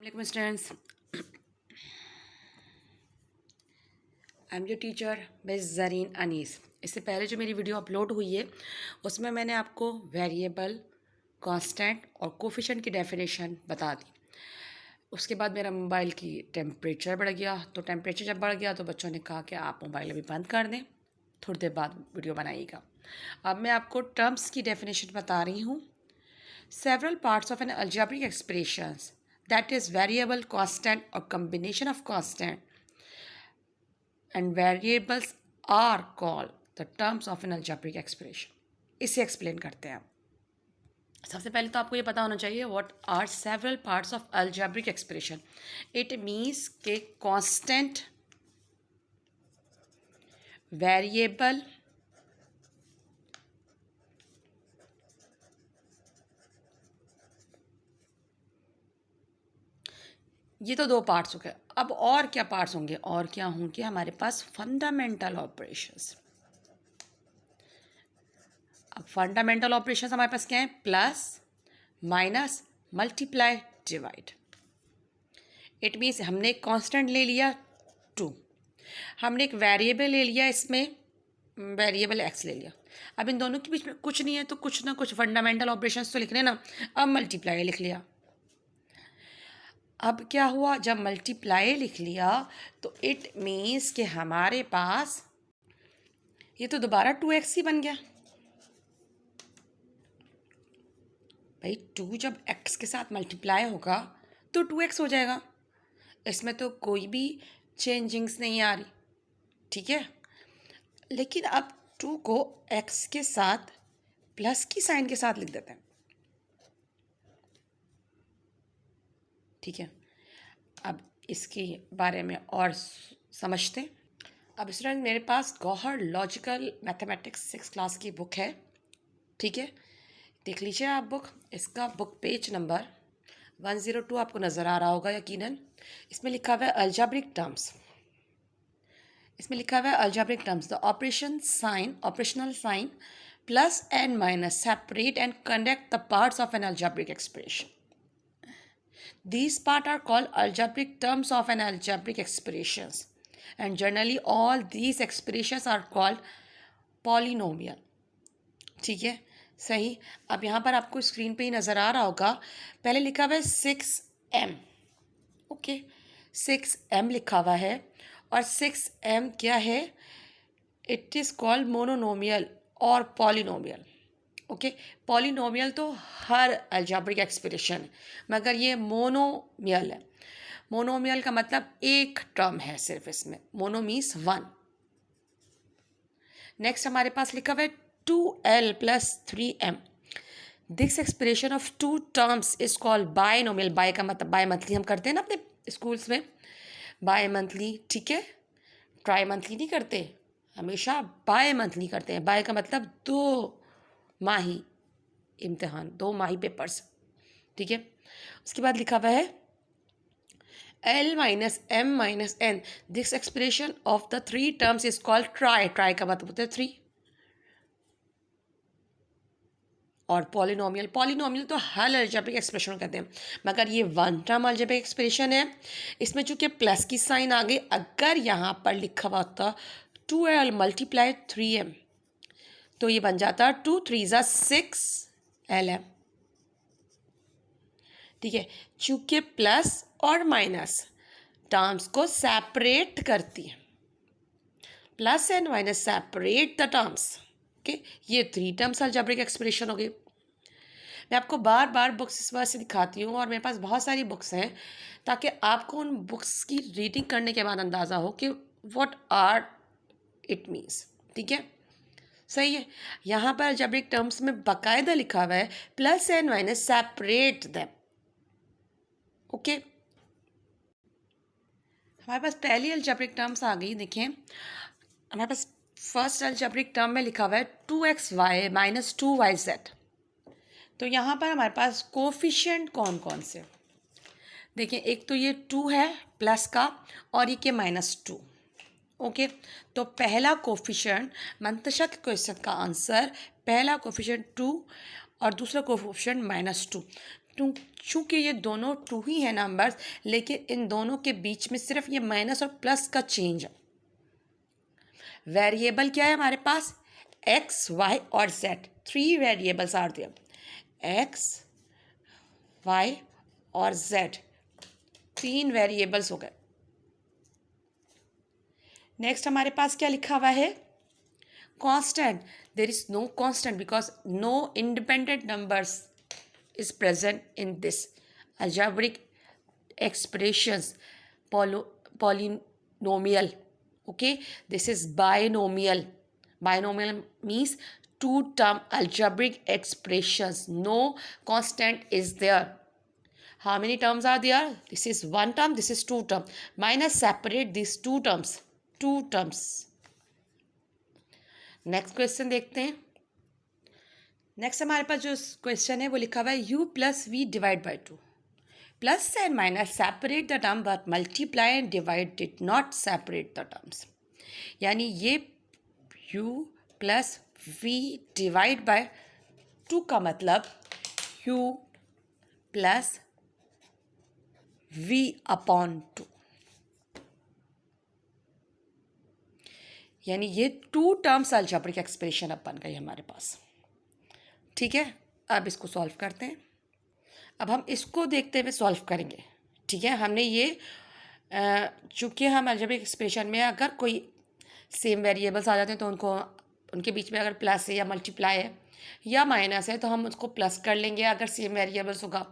Welcome students. I am your teacher miss Zareen Anees. इससे पहले जो मेरी वीडियो अपलोड हुई है उसमें मैंने आपको वेरिएबल, कांस्टेंट और कोफिशिएंट की डेफिनेशन बता दी। उसके बाद मेरा मोबाइल की टेम्परेचर बढ़ गया, तो टेम्परेचर जब बढ़ गया तो बच्चों ने कहा कि आप मोबाइल अभी बंद कर दें, थोड़ी देर बाद वीडियो बनाइएगा। अब मैं आपको टर्म्स की डेफिनेशन बता रही हूँ। Several parts of an algebraic expressions that is variable, constant or combination of constant and variables are called the terms of an algebraic expression. इसे एक्सप्लेन करते हैं। सबसे पहले तो आपको ये पता होना चाहिए what are several parts of algebraic expression. It means के कांस्टेंट, वेरिएबल, ये तो दो पार्ट्स हो गए। अब और क्या पार्ट्स होंगे, और क्या होंगे हमारे पास फंडामेंटल ऑपरेशंस। अब फंडामेंटल ऑपरेशंस हमारे पास क्या है? Plus, minus, multiply, divide. It means हमने एक कांस्टेंट ले लिया 2, हमने एक वेरिएबल ले लिया, इसमें वेरिएबल एक्स ले लिया। अब इन दोनों के बीच में कुछ नहीं है तो कुछ ना कुछ फंडामेंटल ऑपरेशंस तो लिखने ना। अब मल्टीप्लाई लिख लिया। अब क्या हुआ, जब मल्टीप्लाई लिख लिया तो इट मीन्स कि हमारे पास ये तो दोबारा 2x ही बन गया। भाई 2 जब x के साथ मल्टीप्लाई होगा तो 2x हो जाएगा, इसमें तो कोई भी चेंजिंग्स नहीं आ रही, ठीक है। लेकिन अब 2 को x के साथ प्लस की साइन के साथ लिख देते हैं, ठीक है। अब इसके बारे में और समझते हैं। अब स्टूडेंट मेरे पास गौहर लॉजिकल मैथमेटिक्स 6 क्लास की बुक है, ठीक है। देख लीजिए आप बुक, इसका बुक पेज नंबर 102 आपको नज़र आ रहा होगा यकीनन। इसमें लिखा हुआ है अलजेब्रिक टर्म्स। इसमें लिखा हुआ है algebraic terms, the operational sign plus and minus separate and connect the parts of an algebraic expression. These parts are called algebraic terms of an algebraic expressions, and generally all these expressions are called polynomial. ठीक है, सही। अब यहाँ पर आपको screen पे ही नज़र आ रहा होगा, पहले लिखा हुआ है 6m, ओके, 6m लिखा हुआ है। और 6m क्या है? इट इज़ कॉल्ड मोनोनोमियल और पॉलिनोमियल, ओके। पॉलिनोमियल तो हर अलजेब्रिक एक्सप्रेशन है, मगर ये मोनोमियल है। मोनोमियल का मतलब एक टर्म है सिर्फ, इसमें मोनो मीन्स 1। नेक्स्ट हमारे पास लिखा हुआ है 2l + 3m। This expression of 2 terms is called binomial. Bi का मतलब बाय मंथली हम करते हैं ना अपने स्कूल्स में, बाय मंथली, ठीक है। ट्राई मंथली नहीं करते, हमेशा बाय मंथली करते हैं। बाय का मतलब 2 माही इम्तिहान, 2 माही पेपर्स, ठीक है। उसके बाद लिखा हुआ है l - m - n। This expression of the 3 terms is called try. Try का मतलब होता है 3। और पॉलिनोमियल तो हर अलजेब्रिक एक्सप्रेशन कहते हैं, मगर ये 1 टर्म अलजेब्रिक एक्सप्रेशन है। इसमें चूंकि प्लस की साइन आ गई, अगर यहाँ पर लिखा हुआ होता 2l × 3m तो ये बन जाता 2 × 3 = 6lm, ठीक है। चूंकि प्लस और माइनस टर्म्स को सेपरेट करती है, plus and minus separate the terms, okay. ये 3 टर्म्स अलजेब्रिक एक्सप्रेशन हो गई। मैं आपको बार बार बुक्स इस वजह से दिखाती हूँ, और मेरे पास बहुत सारी बुक्स हैं, ताकि आपको उन बुक्स की रीडिंग करने के बाद अंदाज़ा हो कि व्हाट आर इट मीन्स, ठीक है, सही है। यहाँ पर अलजेब्रिक टर्म्स में बाकायदा लिखा हुआ है plus and minus separate them, okay. हमारे पास पहली अलजेब्रिक टर्म्स आ गई, देखें हमारे पास फर्स्ट अलजेब्रिक टर्म में लिखा हुआ है 2xy - 2yz। तो यहाँ पर हमारे पास कोफिशिएंट कौन कौन से, देखें एक तो ये 2 है प्लस का, और ये के -2, ओके। तो पहला कोफिशिएंट मंतशा के क्वेश्चन का आंसर, पहला कोफिशिएंट 2 और दूसरा कोफिशिएंट -2। चूँकि ये दोनों टू ही हैं नंबर्स, लेकिन इन दोनों के बीच में सिर्फ ये माइनस और प्लस का चेंज है। वेरिएबल क्या है हमारे पास? एक्स, वाई और z, 3 variables are there. X, y और जेड, 3 वेरिएबल्स हो गए। नेक्स्ट हमारे पास क्या लिखा हुआ है? Constant. There is no constant because no independent numbers is present in this algebraic expressions. Polynomial. Okay, this is binomial. Binomial means two term algebraic expressions. No constant is there. How many terms are there? This is one term, this is two term. Minus separate these two terms. Two terms. Next question देखते हैं। Next हमारे पास जो question है वो लिखा हुआ है u plus v divide by 2। Plus and minus separate the term but multiply and divide did not separate the terms. यानी ये u plus v divide by 2 का मतलब u प्लस वी अपॉन 2, यानी ये 2 टर्म्स अलजेब्रिक एक्सप्रेशन अब बन गई हमारे पास। ठीक है, अब इसको सॉल्व करते हैं। अब हम इसको देखते हुए सॉल्व करेंगे। ठीक है, हमने ये चूँकि हम अलजेब्रिक एक्सप्रेशन में अगर कोई सेम वेरिएबल्स आ जाते हैं तो उनके बीच में अगर प्लस है या मल्टीप्लाई है या माइनस है तो हम उसको प्लस कर लेंगे अगर सेम वेरिएबल्स होगा।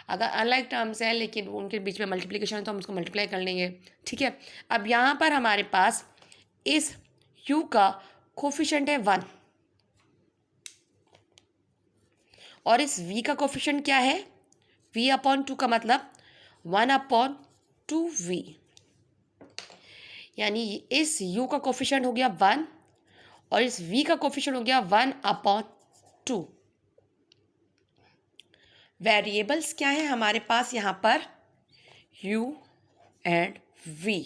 अगर अनलाइक टर्म्स हैं लेकिन उनके बीच में मल्टीप्लिकेशन है तो हम उसको मल्टीप्लाई कर लेंगे। ठीक है, अब यहाँ पर हमारे पास इस u का कोफिशिएंट है 1 और इस v का कोफिशिएंट क्या है? v अपॉन 2 का मतलब 1 अपॉन 2v, यानी इस u का कोफिशिएंट हो गया 1 और इस v का कोफिशिएंट हो गया 1 अपॉन 2। वेरिएबल्स क्या है हमारे पास यहाँ पर? u and v।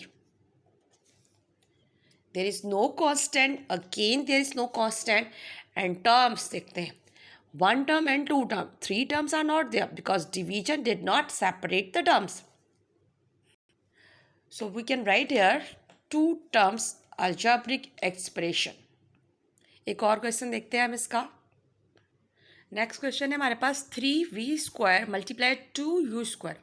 There is no constant, again there is no constant. And terms देखते हैं, 1 term and 2 term. 3 terms are not there because division did not separate the terms. So we can write here 2 terms algebraic expression. एक और question देखते हैं हम इसका। Next question है हमारे पास 3v square multiply 2u square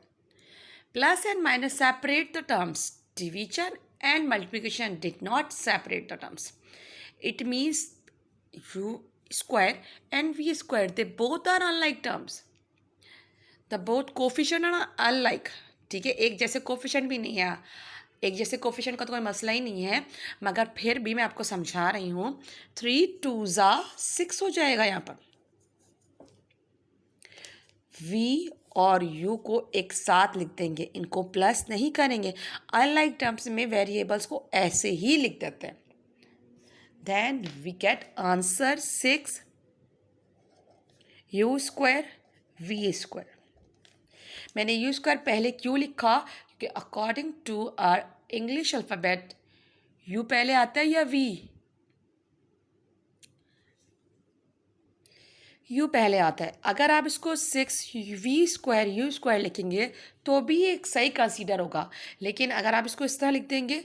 plus and minus separate the terms. Division and multiplication did not separate the terms. It means u square and v square, they both are unlike terms. The both coefficient are unlike. ठीक है, एक जैसे coefficient भी नहीं है, एक जैसे coefficient का तो कोई मसला ही नहीं है, मगर फिर भी मैं आपको समझा रही हूँ। 3 2 6 हो जाएगा यहाँ पर। v और u को एक साथ लिख देंगे, इनको प्लस नहीं करेंगे। अनलाइक टर्म्स में वेरिएबल्स को ऐसे ही लिख देते हैं। Then we get answer 6 u square v square। मैंने u square पहले क्यों लिखा? क्योंकि according to our English alphabet u पहले आता है या v? u पहले आता है। अगर आप इसको 6v स्क्वायर u स्क्वायर लिखेंगे तो भी एक सही कंसीडर होगा, लेकिन अगर आप इसको इस तरह लिख देंगे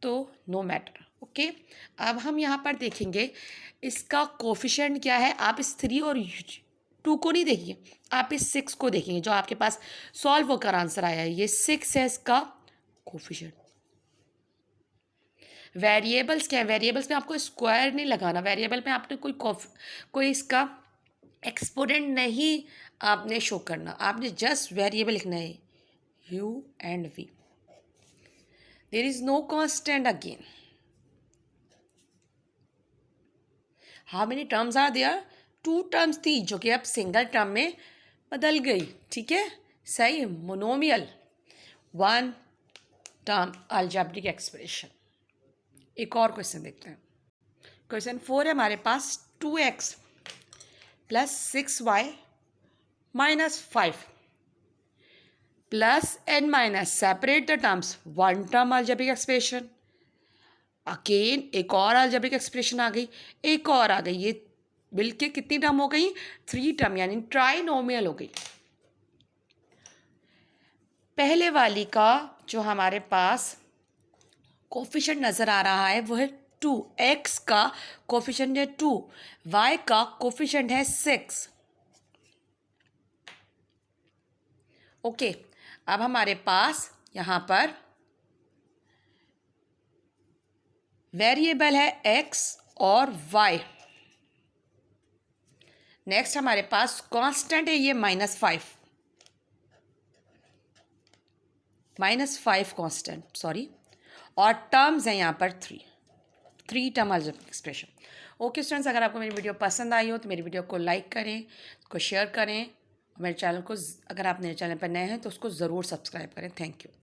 तो नो मैटर। ओके, अब हम यहाँ पर देखेंगे इसका कोफिशिएंट क्या है। आप इस 3 और 2 को नहीं देखिए, आप इस 6 को देखेंगे जो आपके पास सॉल्व होकर आंसर आया है। ये 6 है इसका कोफिशिएंट। वेरिएबल्स क्या है? वेरिएबल्स में आपको स्क्वायर नहीं लगाना, वेरिएबल में आपने कोई इसका एक्सपोनेंट नहीं आपने शो करना, आपने जस्ट वेरिएबल लिखना है u and v। There is no constant again. How many terms are there? 2 terms थी जो कि अब सिंगल टर्म में बदल गई। ठीक है, सही, मोनोमियल 1 टर्म अलजेब्रिक एक्सप्रेशन। एक और क्वेश्चन देखते हैं। क्वेश्चन 4 है हमारे पास 2x plus 6y minus 5 plus and minus separate the terms. 1 term algebraic expression. Again एक और अलजेब्रिक एक्सप्रेशन आ गई, एक और आ गई। ये मिलके कितनी टर्म हो गई? 3 टर्म, यानी ट्राइनोमियल हो गई। पहले वाली का जो हमारे पास कोफिशिएंट नज़र आ रहा है वो है 2। एक्स का कोफिशिएंट है 2, वाई का कोफिशिएंट है 6। ओके, अब हमारे पास यहाँ पर वेरिएबल है एक्स और वाई। नेक्स्ट हमारे पास कांस्टेंट है ये -5 कांस्टेंट, सॉरी, और टर्म्स हैं यहाँ पर 3 term algebraic expression. Okay students, अगर आपको मेरी वीडियो पसंद आई हो तो मेरी वीडियो को लाइक करें, उसको शेयर करें, और मेरे चैनल को, अगर आप मेरे चैनल पर नए हैं तो उसको ज़रूर सब्सक्राइब करें। Thank you.